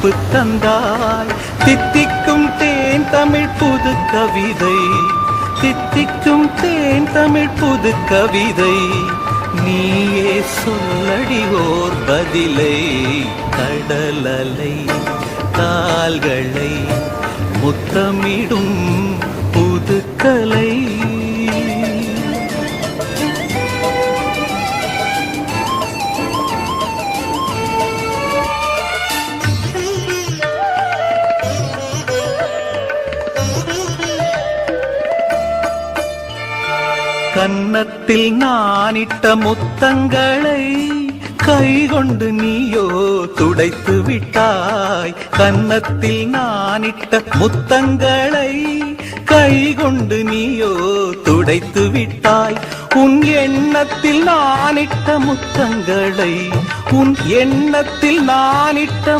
சிரிப்பு தந்தாய். தித்திக்கும் தேன் தமிழ் புது கவிதை, தித்திக்கும் தேன் தமிழ் புது கவிதை. நீயே சொல்லடி ஓர் பதிலை. கடலலை கால்களை முத்தமிடும் புது கலை. கன்னத்தில் நானிட்ட முத்தங்களை கைகொண்டு நீயோ துடைத்து விட்டாய். கன்னத்தில் நானிட்ட முத்தங்களை கைகொண்டு நீயோ துடைத்து விட்டாய். உன் எண்ணத்தில் நானிட்ட முத்தங்களை, உன் எண்ணத்தில் நானிட்ட